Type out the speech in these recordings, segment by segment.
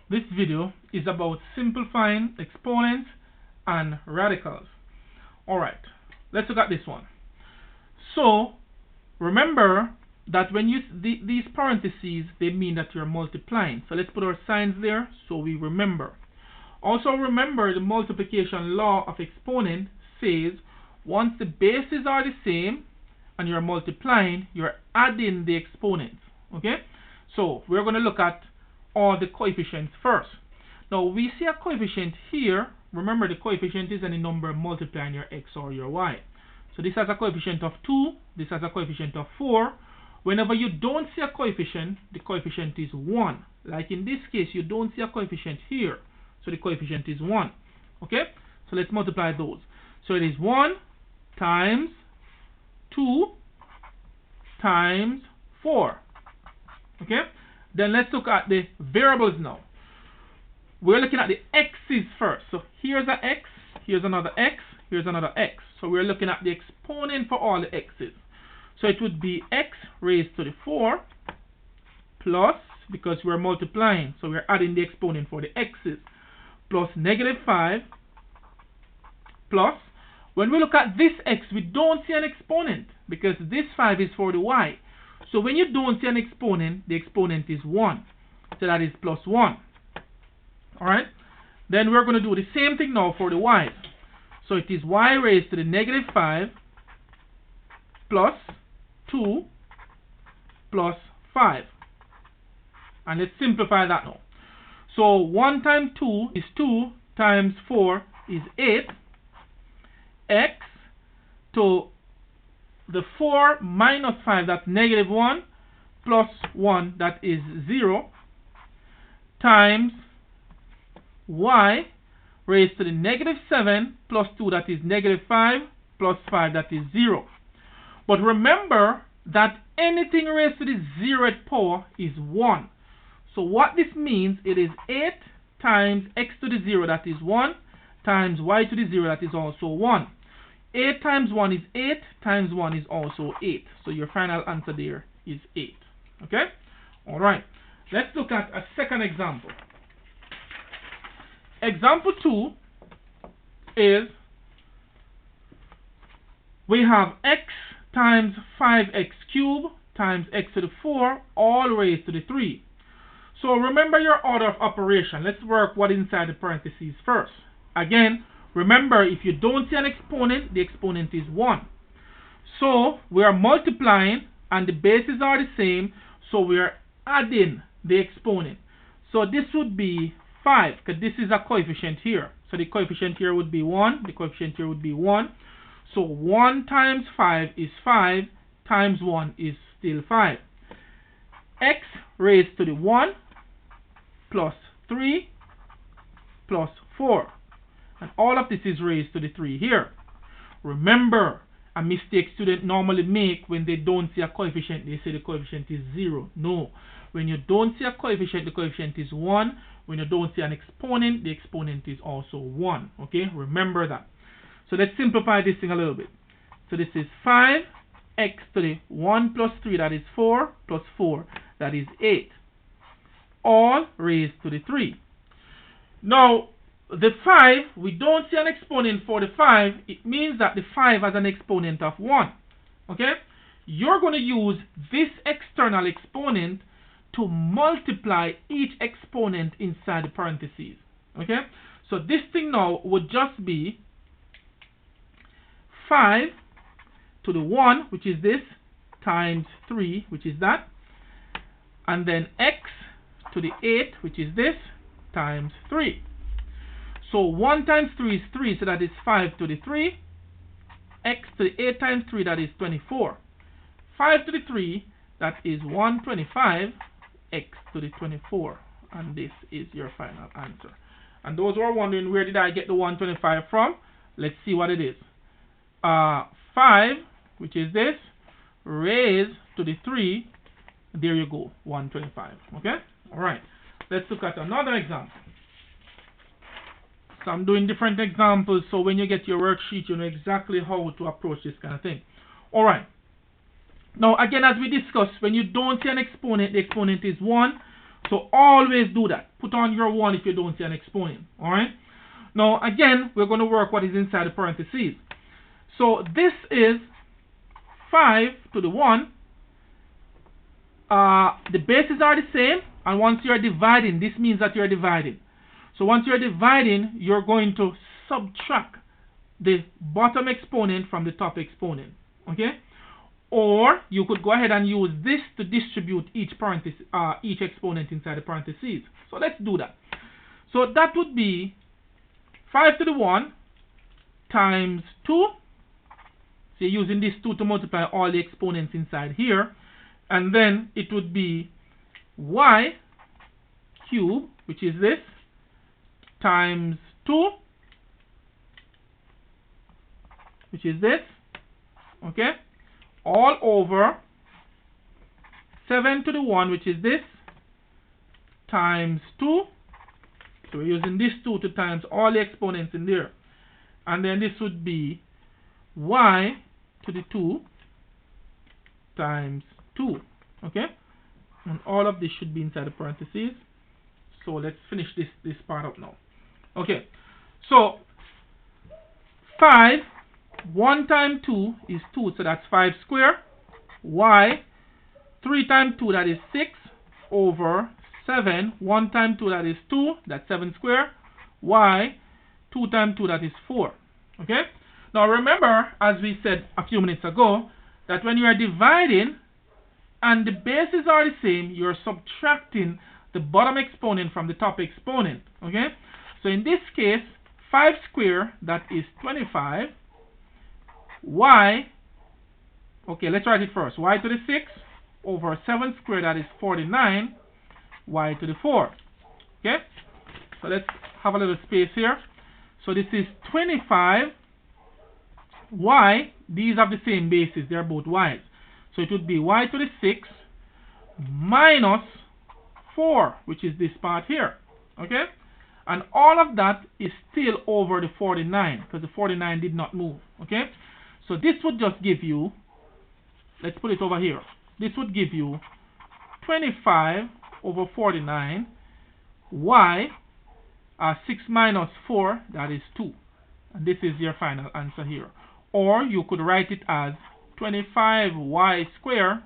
This video is about simplifying exponents and radicals. Alright, let's look at this one. So, remember that when you these parentheses, they mean that you're multiplying. So let's put our signs there so we remember. Also remember the multiplication law of exponent says once the bases are the same and you're multiplying, you're adding the exponents. Okay? So we're going to look at all the coefficients first. Now we see a coefficient here. Remember, the coefficient is any number multiplying your x or your y. So this has a coefficient of 2, this has a coefficient of 4. Whenever you don't see a coefficient, the coefficient is 1. Like in this case, you don't see a coefficient here, so the coefficient is 1. Okay? So let's multiply those. So it is 1 times 2 times 4. Okay? Then let's look at the variables now. We're looking at the x's first. So here's an x, here's another x, here's another x. So we're looking at the exponent for all the x's. So it would be x raised to the 4 plus, because we're multiplying, so we're adding the exponent for the x's, plus negative 5 plus, when we look at this x, we don't see an exponent because this 5 is for the y. So when you don't see an exponent, the exponent is 1. So that is plus 1. Alright? Then we're going to do the same thing now for the y's. So it is y raised to the negative 5 plus 2 plus 5. And let's simplify that now. So 1 times 2 is 2 times 4 is 8. X to the 4 minus 5, that's negative 1, plus 1, that is 0, times y raised to the negative 7 plus 2, that is negative 5, plus 5, that is 0. But remember that anything raised to the 0th power is 1. So what this means, it is 8 times x to the 0, that is 1, times y to the 0, that is also 1. 8 times 1 is 8, times 1 is also 8. So your final answer there is 8. Okay? Alright. Let's look at a second example. Example 2 is we have x times 5x cubed times x to the 4 all raised to the 3. So remember your order of operation. Let's work what is inside the parentheses first. Again, remember, if you don't see an exponent, the exponent is 1. So we are multiplying and the bases are the same, so we are adding the exponent. So this would be 5, because this is a coefficient here. So the coefficient here would be 1, the coefficient here would be 1. So 1 times 5 is 5, times 1 is still 5. X raised to the 1 plus 3 plus 4. And all of this is raised to the 3 here. Remember, a mistake students normally make when they don't see a coefficient, they say the coefficient is 0. No. When you don't see a coefficient, the coefficient is 1. When you don't see an exponent, the exponent is also 1. Okay? Remember that. So let's simplify this thing a little bit. So this is 5x to the 1 plus 3, that is 4, plus 4, that is 8. All raised to the 3. Now, the 5, we don't see an exponent for the 5. It means that the 5 has an exponent of 1. Okay? You're going to use this external exponent to multiply each exponent inside the parentheses. Okay? So this thing now would just be 5 to the 1, which is this, times 3, which is that. And then x to the 8, which is this, times 3. So 1 times 3 is 3, so that is 5 to the 3. X to the 8 times 3, that is 24. 5 to the 3, that is 125. X to the 24. And this is your final answer. And those who are wondering where did I get the 125 from, let's see what it is. 5, which is this, raised to the 3. There you go, 125. Okay? Alright. Let's look at another example. So I'm doing different examples, so when you get your worksheet, you know exactly how to approach this kind of thing. Alright. Now, again, as we discussed, when you don't see an exponent, the exponent is 1. So always do that. Put on your 1 if you don't see an exponent. Alright? Now again, we're going to work what is inside the parentheses. So this is 5 to the 1. The bases are the same, and once you're dividing, this means that you're dividing. So once you're dividing, you're going to subtract the bottom exponent from the top exponent. Okay? Or you could go ahead and use this to distribute each exponent inside the parentheses. So let's do that. So that would be 5 to the 1 times 2. So you're using this 2 to multiply all the exponents inside here. And then it would be y cubed, which is this, times 2, which is this, okay, all over 7 to the 1, which is this, times 2. So we're using this 2 to times all the exponents in there. And then this would be y to the 2 times 2. Okay? And all of this should be inside the parentheses. So let's finish this part up now. Okay. So 5, 1 times 2 is 2, so that's 5 square. Y, 3 times 2, that is 6, over 7. 1 times 2, that is 2, that's 7 square. Y, 2 times 2, that is 4. Okay? Now remember, as we said a few minutes ago, that when you are dividing and the bases are the same, you're subtracting the bottom exponent from the top exponent. Okay? So in this case, 5 square, that is 25. Y, okay, let's write it first. Y to the 6 over 7 square, that is 49. Y to the 4. Okay? So let's have a little space here. So this is 25. Y, these have the same basis. They're both y's. So it would be y to the 6 minus 4, which is this part here. Okay? And all of that is still over the 49, because the 49 did not move. Okay? So this would just give you, let's put it over here. This would give you 25 over 49. Y, 6 minus 4, that is 2. And this is your final answer here. Or you could write it as 25y squared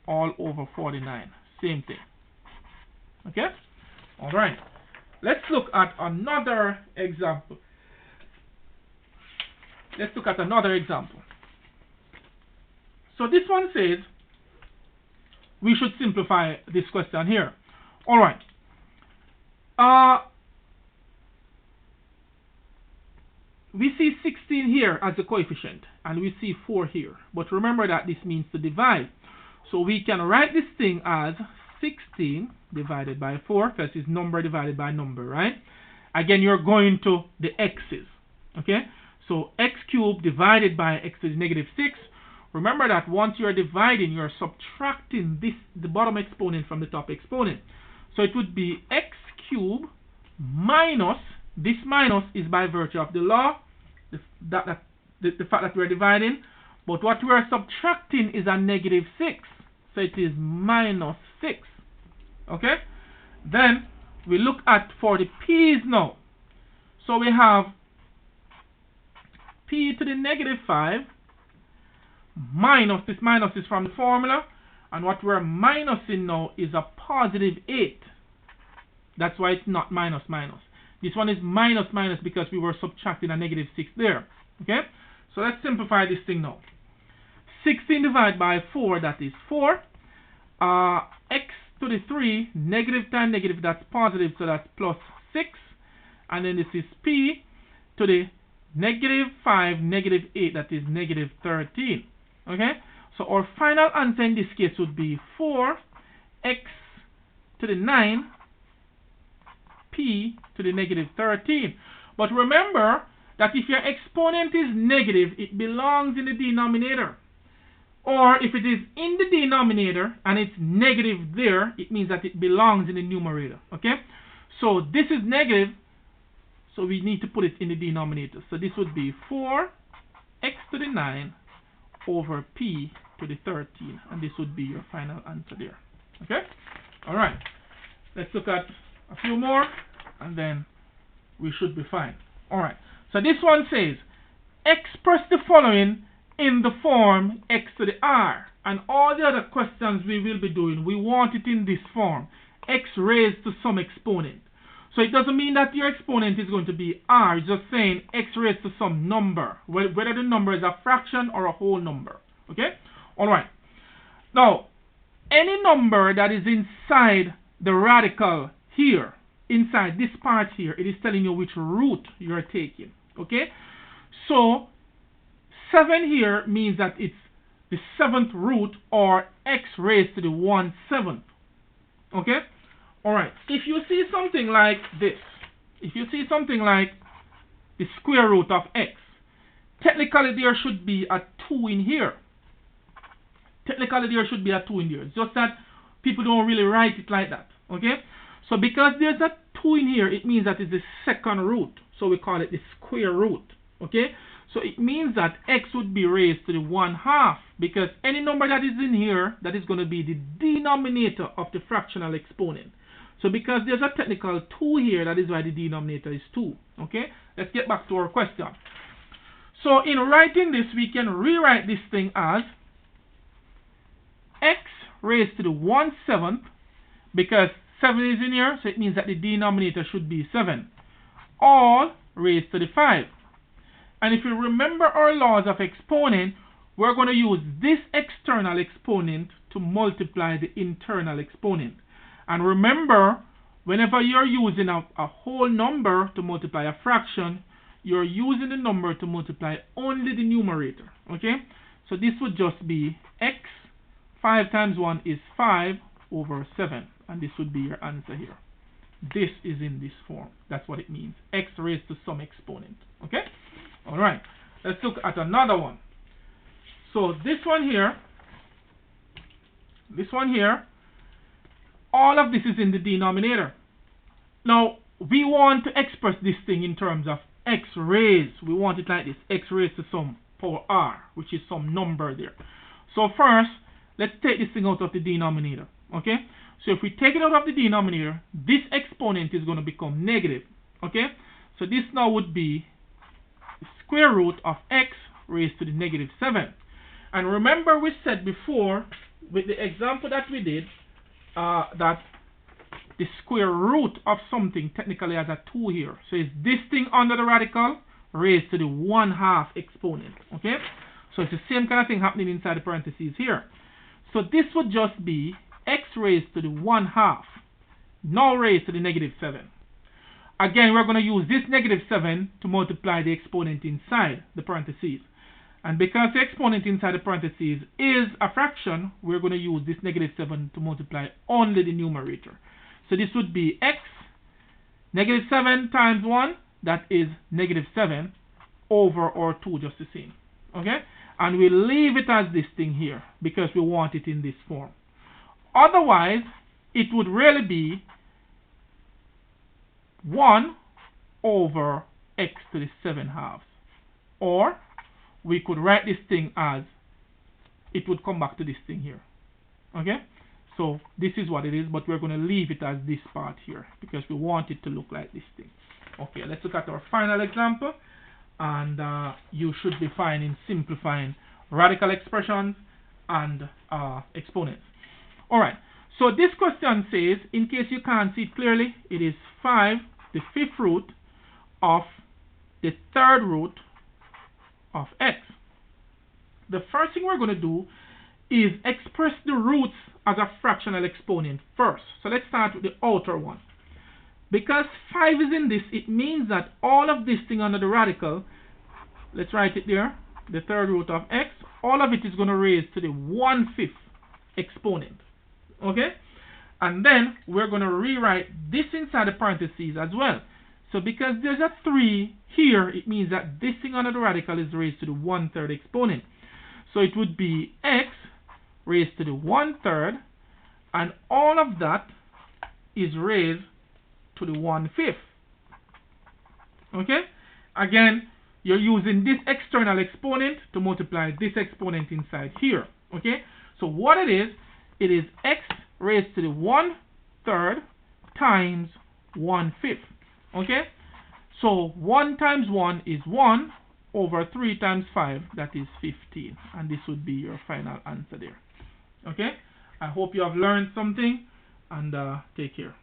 all over 49. Same thing. Okay? Alright. Let's look at another example. Let's look at another example. So this one says we should simplify this question here. Alright. We see 16 here as a coefficient, and we see 4 here. But remember that this means to divide. So we can write this thing as 16 divided by 4, because it's number divided by number, right? Again, you're going to the x's, okay? So x cubed divided by x is negative 6. Remember that once you're dividing, you're subtracting the bottom exponent from the top exponent. So it would be x cubed minus, this minus is by virtue of the law, the fact that we're dividing, but what we're subtracting is a negative 6. So it is minus 6. Okay? Then we look at for the p's now. So we have p to the negative 5 minus, this minus is from the formula, and what we're minusing now is a positive 8. That's why it's not minus minus. This one is minus minus because we were subtracting a negative 6 there. Okay? So let's simplify this thing now. 16 divided by 4, that is 4. X to the 3, negative times negative, that's positive, so that's plus 6. And then this is p to the negative 5, negative 8, that is negative 13. Okay? So our final answer in this case would be 4 x to the 9 p to the negative 13. But remember that if your exponent is negative, it belongs in the denominator. Or if it is in the denominator and it's negative there, it means that it belongs in the numerator. Okay? So this is negative, so we need to put it in the denominator. So this would be 4 x to the 9 over p to the 13. And this would be your final answer there. Okay? Alright. Let's look at a few more, and then we should be fine. Alright, so this one says, express the following in the form x to the r. And all the other questions we will be doing, we want it in this form, x raised to some exponent. So it doesn't mean that your exponent is going to be r, it's just saying x raised to some number, whether the number is a fraction or a whole number. Okay? Alright. Now, any number that is inside the radical here, inside this part here, it is telling you which root you are taking. Okay? So, 7 here means that it's the 7th root, or x raised to the 1/7. Okay? Alright, if you see something like this, if you see something like the square root of x, technically there should be a 2 in here. Technically there should be a 2 in here. It's just that people don't really write it like that. Okay? So because there's a 2 in here, it means that it's the 2nd root. So we call it the square root. Okay? So it means that x would be raised to the 1/2, because any number that is in here, that is going to be the denominator of the fractional exponent. So because there's a technical 2 here, that is why the denominator is 2. Okay? Let's get back to our question. So in writing this, we can rewrite this thing as x raised to the 1/7, because 7 is in here, so it means that the denominator should be 7, all raised to the 5. And if you remember our laws of exponent, we're going to use this external exponent to multiply the internal exponent. And remember, whenever you're using a whole number to multiply a fraction, you're using the number to multiply only the numerator. Okay? So this would just be x. 5 times 1 is 5 over 7. And this would be your answer here. This is in this form. That's what it means. X raised to some exponent. Okay? Alright. Let's look at another one. So this one here, all of this is in the denominator. Now, we want to express this thing in terms of x raised. We want it like this. X raised to some power r, which is some number there. So first, let's take this thing out of the denominator. Okay? So if we take it out of the denominator, this exponent is going to become negative. Okay? So this now would be the square root of x raised to the -7. And remember, we said before, with the example that we did, that the square root of something technically has a 2 here. So it's this thing under the radical raised to the 1/2 exponent. Okay? So it's the same kind of thing happening inside the parentheses here. So this would just be x raised to the 1/2, now raised to the -7. Again, we're going to use this -7 to multiply the exponent inside the parentheses. And because the exponent inside the parentheses is a fraction, we're going to use this -7 to multiply only the numerator. So this would be x, -7 times 1, that is -7, over our 2 just the same. Okay? And we leave it as this thing here, because we want it in this form. Otherwise, it would really be 1 over x to the 7/2. Or, we could write this thing as, it would come back to this thing here. Okay? So, this is what it is, but we're going to leave it as this part here, because we want it to look like this thing. Okay, let's look at our final example. And you should be fine in simplifying radical expressions and exponents. Alright, so this question says, in case you can't see it clearly, it is 5, the 5th root of the 3rd root of x. The first thing we're going to do is express the roots as a fractional exponent first. So let's start with the outer one. Because 5 is in this, it means that all of this thing under the radical, let's write it there, the 3rd root of x, all of it is going to raise to the 1/5 exponent. Okay? And then we're going to rewrite this inside the parentheses as well. So because there's a 3 here, it means that this thing under the radical is raised to the 1/3 exponent. So it would be x raised to the 1/3, and all of that is raised to the 1/5. Okay? Again, you're using this external exponent to multiply this exponent inside here. Okay? So what it is x raised to the 1/3 times 1/5. Okay? So 1 times 1 is 1 over 3 times 5, that is 15. And this would be your final answer there. Okay? I hope you have learned something, and take care.